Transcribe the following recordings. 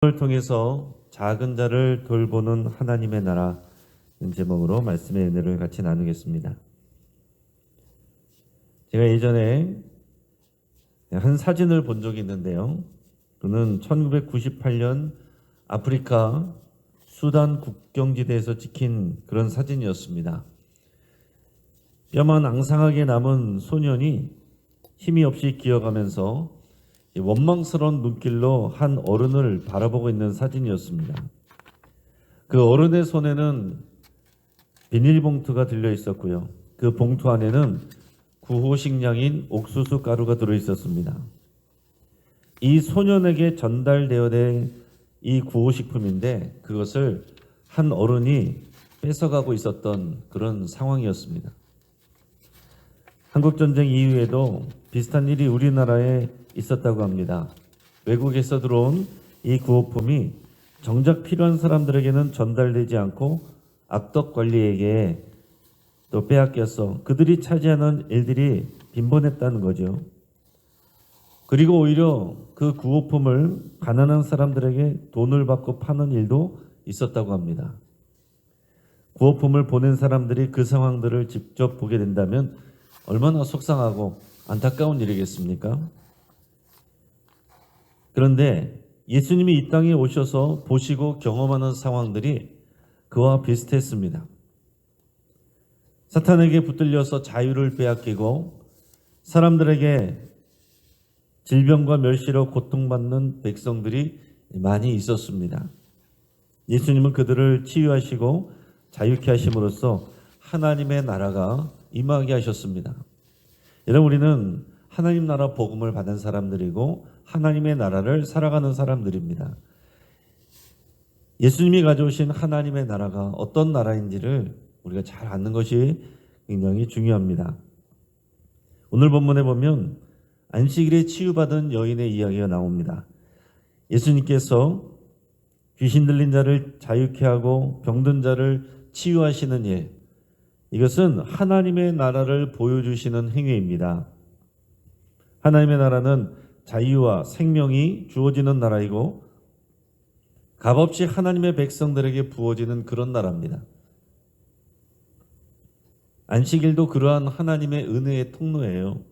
을 통해서 작은 자를 돌보는 하나님의 나라 제목으로 말씀의 은혜를 같이 나누겠습니다. 제가 예전에 한 사진을 본 적이 있는데요. 그는 1998년 아프리카 수단 국경지대에서 찍힌 그런 사진이었습니다. 뼈만 앙상하게 남은 소년이 힘이 없이 기어가면서 원망스러운 눈길로 한 어른을 바라보고 있는 사진이었습니다. 그 어른의 손에는 비닐봉투가 들려 있었고요. 그 봉투 안에는 구호식량인 옥수수 가루가 들어 있었습니다. 이 소년에게 전달되어야 될 이 구호식품인데 그것을 한 어른이 뺏어가고 있었던 그런 상황이었습니다. 한국전쟁 이후에도 비슷한 일이 우리나라에 있었다고 합니다. 외국에서 들어온 이 구호품이 정작 필요한 사람들에게는 전달되지 않고 악덕 관리에게 또 빼앗겨서 그들이 차지하는 일들이 빈번했다는 거죠. 그리고 오히려 그 구호품을 가난한 사람들에게 돈을 받고 파는 일도 있었다고 합니다. 구호품을 보낸 사람들이 그 상황들을 직접 보게 된다면 얼마나 속상하고 안타까운 일이겠습니까? 그런데 예수님이 이 땅에 오셔서 보시고 경험하는 상황들이 그와 비슷했습니다. 사탄에게 붙들려서 자유를 빼앗기고 사람들에게 질병과 멸시로 고통받는 백성들이 많이 있었습니다. 예수님은 그들을 치유하시고 자유케 하심으로써 하나님의 나라가 임하게 하셨습니다. 여러분, 우리는 하나님 나라 복음을 받은 사람들이고 하나님의 나라를 살아가는 사람들입니다. 예수님이 가져오신 하나님의 나라가 어떤 나라인지를 우리가 잘 아는 것이 굉장히 중요합니다. 오늘 본문에 보면 안식일에 치유받은 여인의 이야기가 나옵니다. 예수님께서 귀신 들린 자를 자유케 하고 병든 자를 치유하시는 일, 이것은 하나님의 나라를 보여주시는 행위입니다. 하나님의 나라는 자유와 생명이 주어지는 나라이고 값없이 하나님의 백성들에게 부어지는 그런 나라입니다. 안식일도 그러한 하나님의 은혜의 통로예요.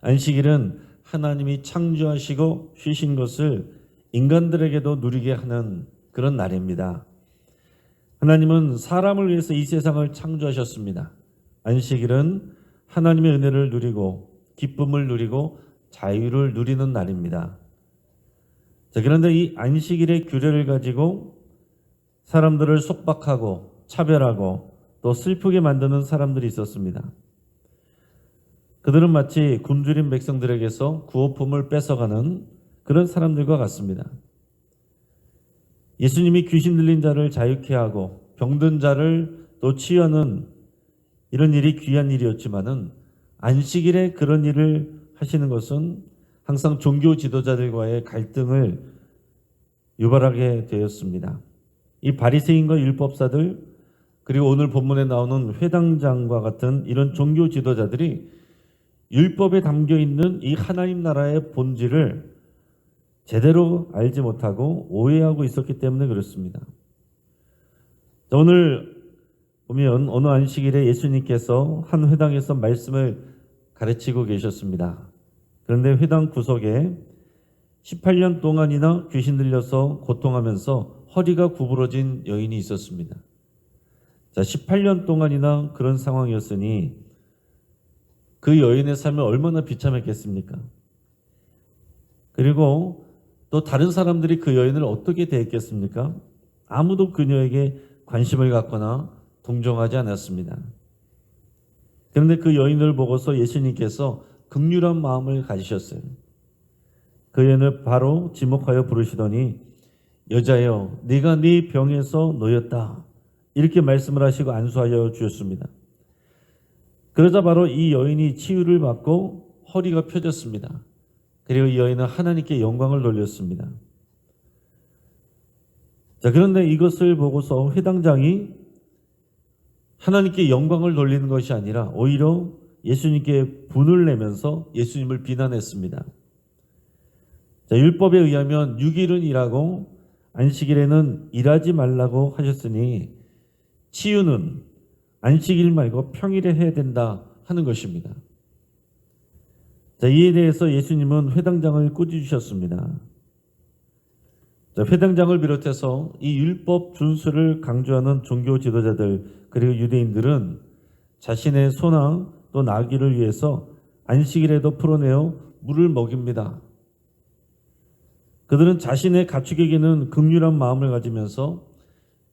안식일은 하나님이 창조하시고 쉬신 것을 인간들에게도 누리게 하는 그런 날입니다. 하나님은 사람을 위해서 이 세상을 창조하셨습니다. 안식일은 하나님의 은혜를 누리고 기쁨을 누리고 자유를 누리는 날입니다. 자, 그런데 이 안식일의 규례를 가지고 사람들을 속박하고 차별하고 또 슬프게 만드는 사람들이 있었습니다. 그들은 마치 굶주린 백성들에게서 구호품을 뺏어가는 그런 사람들과 같습니다. 예수님이 귀신 들린 자를 자유케 하고 병든 자를 또 치유하는 이런 일이 귀한 일이었지만은 안식일에 그런 일을 하시는 것은 항상 종교 지도자들과의 갈등을 유발하게 되었습니다. 이 바리새인과 율법사들 그리고 오늘 본문에 나오는 회당장과 같은 이런 종교 지도자들이 율법에 담겨 있는 이 하나님 나라의 본질을 제대로 알지 못하고 오해하고 있었기 때문에 그렇습니다. 오늘 보면 어느 안식일에 예수님께서 한 회당에서 말씀을 가르치고 계셨습니다. 그런데 회당 구석에 18년 동안이나 귀신 들려서 고통하면서 허리가 구부러진 여인이 있었습니다. 자, 18년 동안이나 그런 상황이었으니 그 여인의 삶이 얼마나 비참했겠습니까? 그리고 또 다른 사람들이 그 여인을 어떻게 대했겠습니까? 아무도 그녀에게 관심을 갖거나 동정하지 않았습니다. 그런데 그 여인을 보고서 예수님께서 긍휼한 마음을 가지셨어요. 그 여인을 바로 지목하여 부르시더니 여자여, 네가 네 병에서 놓였다. 이렇게 말씀을 하시고 안수하여 주셨습니다. 그러자 바로 이 여인이 치유를 받고 허리가 펴졌습니다. 그리고 이 여인은 하나님께 영광을 돌렸습니다. 자, 그런데 이것을 보고서 회당장이 하나님께 영광을 돌리는 것이 아니라 오히려 예수님께 분을 내면서 예수님을 비난했습니다. 자, 율법에 의하면 6일은 일하고 안식일에는 일하지 말라고 하셨으니 치유는 안식일 말고 평일에 해야 된다 하는 것입니다. 자, 이에 대해서 예수님은 회당장을 꾸짖으셨습니다. 자, 회당장을 비롯해서 이 율법 준수를 강조하는 종교 지도자들 그리고 유대인들은 자신의 소나 또 나귀를 위해서 안식일에도 풀어내어 물을 먹입니다. 그들은 자신의 가축에게는 긍휼한 마음을 가지면서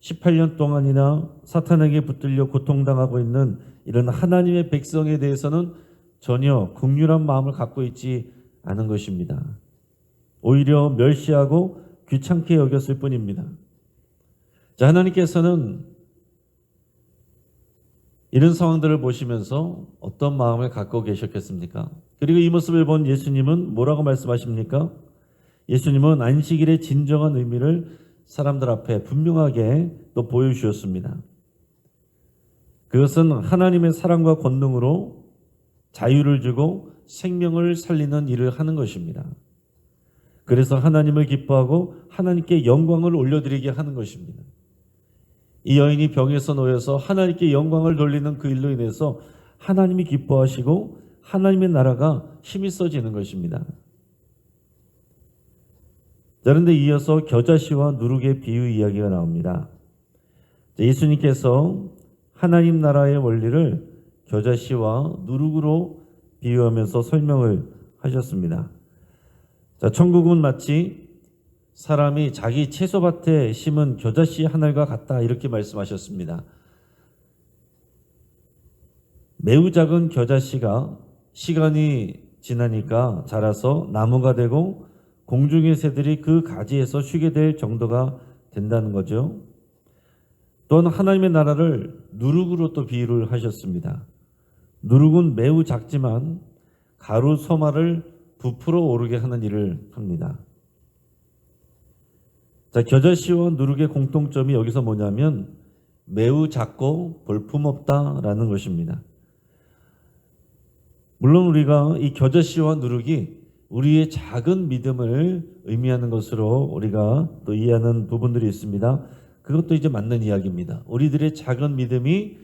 18년 동안이나 사탄에게 붙들려 고통당하고 있는 이런 하나님의 백성에 대해서는 전혀 긍휼한 마음을 갖고 있지 않은 것입니다. 오히려 멸시하고 귀찮게 여겼을 뿐입니다. 자, 하나님께서는 이런 상황들을 보시면서 어떤 마음을 갖고 계셨겠습니까? 그리고 이 모습을 본 예수님은 뭐라고 말씀하십니까? 예수님은 안식일의 진정한 의미를 사람들 앞에 분명하게 또 보여주셨습니다. 그것은 하나님의 사랑과 권능으로 자유를 주고 생명을 살리는 일을 하는 것입니다. 그래서 하나님을 기뻐하고 하나님께 영광을 올려드리게 하는 것입니다. 이 여인이 병에서 놓여서 하나님께 영광을 돌리는 그 일로 인해서 하나님이 기뻐하시고 하나님의 나라가 힘이 써지는 것입니다. 그런데 이어서 겨자씨와 누룩의 비유 이야기가 나옵니다. 예수님께서 하나님 나라의 원리를 겨자씨와 누룩으로 비유하면서 설명을 하셨습니다. 자, 천국은 마치 사람이 자기 채소밭에 심은 겨자씨 하늘과 같다 이렇게 말씀하셨습니다. 매우 작은 겨자씨가 시간이 지나니까 자라서 나무가 되고 공중의 새들이 그 가지에서 쉬게 될 정도가 된다는 거죠. 또한 하나님의 나라를 누룩으로 또 비유를 하셨습니다. 누룩은 매우 작지만 가루 소마를 부풀어 오르게 하는 일을 합니다. 자, 겨자씨와 누룩의 공통점이 여기서 뭐냐면 매우 작고 볼품없다라는 것입니다. 물론 우리가 이 겨자씨와 누룩이 우리의 작은 믿음을 의미하는 것으로 우리가 또 이해하는 부분들이 있습니다. 그것도 이제 맞는 이야기입니다. 우리들의 작은 믿음이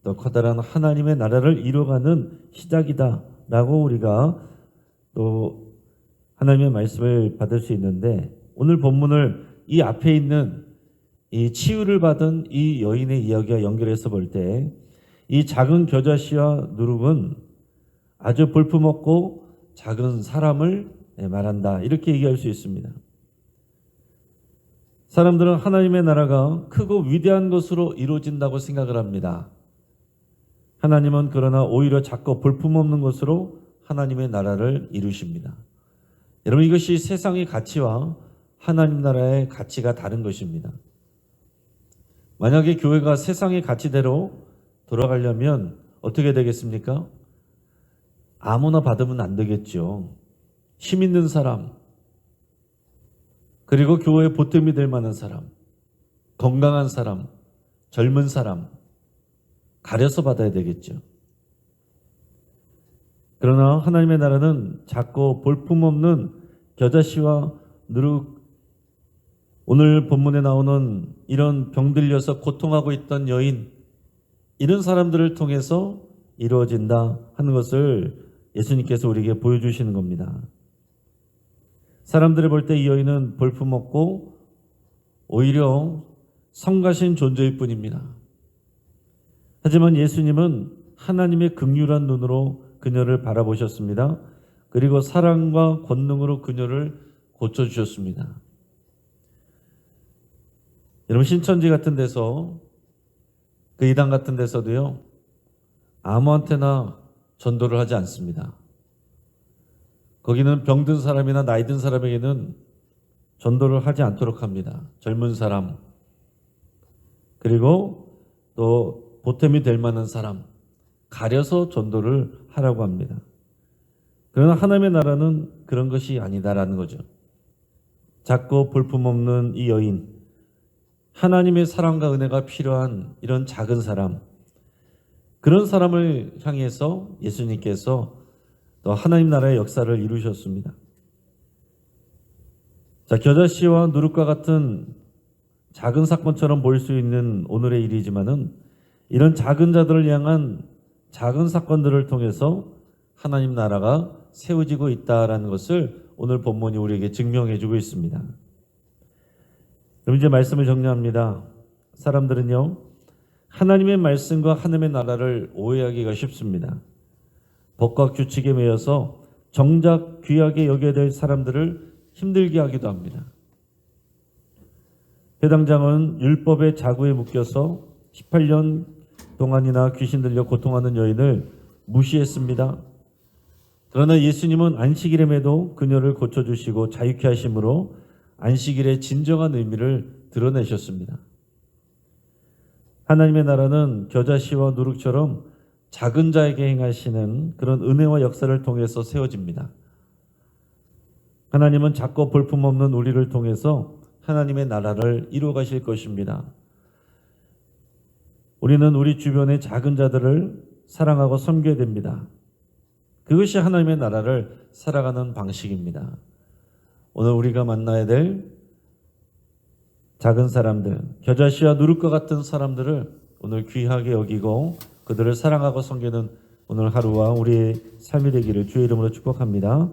또 커다란 하나님의 나라를 이뤄가는 시작이다라고 우리가 또 하나님의 말씀을 받을 수 있는데, 오늘 본문을 이 앞에 있는 이 치유를 받은 이 여인의 이야기와 연결해서 볼 때 이 작은 겨자씨와 누룩은 아주 볼품없고 작은 사람을 말한다, 이렇게 얘기할 수 있습니다. 사람들은 하나님의 나라가 크고 위대한 것으로 이루어진다고 생각을 합니다. 하나님은 그러나 오히려 작고 볼품없는 것으로 하나님의 나라를 이루십니다. 여러분, 이것이 세상의 가치와 하나님 나라의 가치가 다른 것입니다. 만약에 교회가 세상의 가치대로 돌아가려면 어떻게 되겠습니까? 아무나 받으면 안 되겠죠. 힘 있는 사람, 그리고 교회에 보탬이 될 만한 사람, 건강한 사람, 젊은 사람, 가려서 받아야 되겠죠. 그러나 하나님의 나라는 작고 볼품없는 겨자씨와 누룩, 오늘 본문에 나오는 이런 병들려서 고통하고 있던 여인, 이런 사람들을 통해서 이루어진다 하는 것을 예수님께서 우리에게 보여주시는 겁니다. 사람들이 볼 때 이 여인은 볼품없고 오히려 성가신 존재일 뿐입니다. 하지만 예수님은 하나님의 긍휼한 눈으로 그녀를 바라보셨습니다. 그리고 사랑과 권능으로 그녀를 고쳐주셨습니다. 여러분, 신천지 같은 데서, 그 이단 같은 데서도요, 아무한테나 전도를 하지 않습니다. 거기는 병든 사람이나 나이 든 사람에게는 전도를 하지 않도록 합니다. 젊은 사람, 그리고 또 보탬이 될 만한 사람, 가려서 전도를 하라고 합니다. 그러나 하나님의 나라는 그런 것이 아니다라는 거죠. 작고 볼품없는 이 여인, 하나님의 사랑과 은혜가 필요한 이런 작은 사람, 그런 사람을 향해서 예수님께서 또 하나님 나라의 역사를 이루셨습니다. 자, 겨자씨와 누룩과 같은 작은 사건처럼 보일 수 있는 오늘의 일이지만은 이런 작은 자들을 향한 작은 사건들을 통해서 하나님 나라가 세워지고 있다라는 것을 오늘 본문이 우리에게 증명해 주고 있습니다. 그럼 이제 말씀을 정리합니다. 사람들은요, 하나님의 말씀과 하나님의 나라를 오해하기가 쉽습니다. 법과 규칙에 매여서 정작 귀하게 여겨야 될 사람들을 힘들게 하기도 합니다. 회당장은 율법의 자구에 묶여서 18년 동안이나 귀신 들려 고통하는 여인을 무시했습니다. 그러나 예수님은 안식일임에도 그녀를 고쳐주시고 자유케 하심으로 안식일의 진정한 의미를 드러내셨습니다. 하나님의 나라는 겨자씨와 누룩처럼 작은 자에게 행하시는 그런 은혜와 역사를 통해서 세워집니다. 하나님은 작고 볼품없는 우리를 통해서 하나님의 나라를 이루어 가실 것입니다. 우리는 우리 주변의 작은 자들을 사랑하고 섬겨야 됩니다. 그것이 하나님의 나라를 살아가는 방식입니다. 오늘 우리가 만나야 될 작은 사람들, 겨자씨와 누룩과 같은 사람들을 오늘 귀하게 여기고 그들을 사랑하고 섬기는 오늘 하루와 우리의 삶이 되기를 주의 이름으로 축복합니다.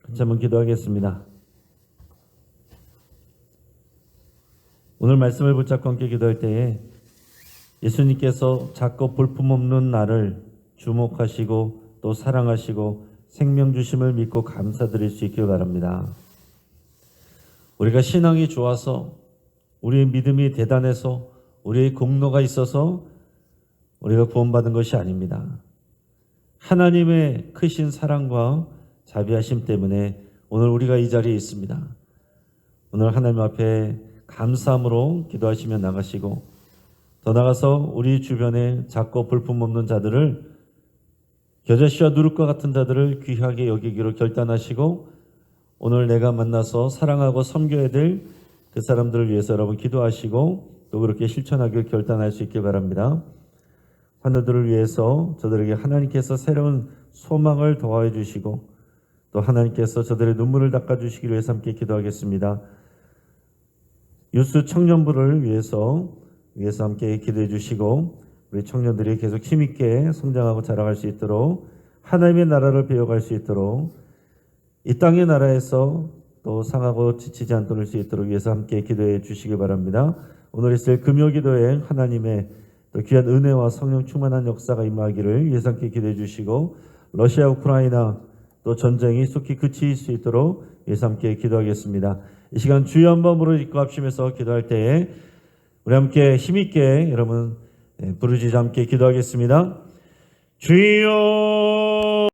같이 한번 기도하겠습니다. 오늘 말씀을 붙잡고 함께 기도할 때에 예수님께서 작고 볼품없는 나를 주목하시고 또 사랑하시고 생명 주심을 믿고 감사드릴 수 있길 바랍니다. 우리가 신앙이 좋아서 우리의 믿음이 대단해서 우리의 공로가 있어서 우리가 구원받은 것이 아닙니다. 하나님의 크신 사랑과 자비하심 때문에 오늘 우리가 이 자리에 있습니다. 오늘 하나님 앞에 감사함으로 기도하시며 나가시고 더 나아가서 우리 주변에 작고 볼품없는 자들을 겨자씨와 누룩과 같은 자들을 귀하게 여기기로 결단하시고 오늘 내가 만나서 사랑하고 섬겨야 될 그 사람들을 위해서 여러분 기도하시고 또 그렇게 실천하길 결단할 수 있길 바랍니다. 하늘들을 위해서 저들에게 하나님께서 새로운 소망을 더하여 주시고 또 하나님께서 저들의 눈물을 닦아주시기 위해서 함께 기도하겠습니다. 유스 청년부를 위해서 함께 기도해 주시고 우리 청년들이 계속 힘있게 성장하고 자라갈 수 있도록 하나님의 나라를 배워갈 수 있도록 이 땅의 나라에서 또 상하고 지치지 않도록 수 있도록 위해서 함께 기도해 주시기 바랍니다. 오늘 있을 금요기도에 하나님의 또 귀한 은혜와 성령 충만한 역사가 임하기를 위해서 함께 기도해 주시고 러시아 우크라이나 또 전쟁이 속히 그칠 수 있도록 위해서 함께 기도하겠습니다. 이 시간 주여 한 번으로 입고 합심해서 기도할 때에 우리 함께 힘있게 여러분 부르짖어 함께 기도하겠습니다. 주여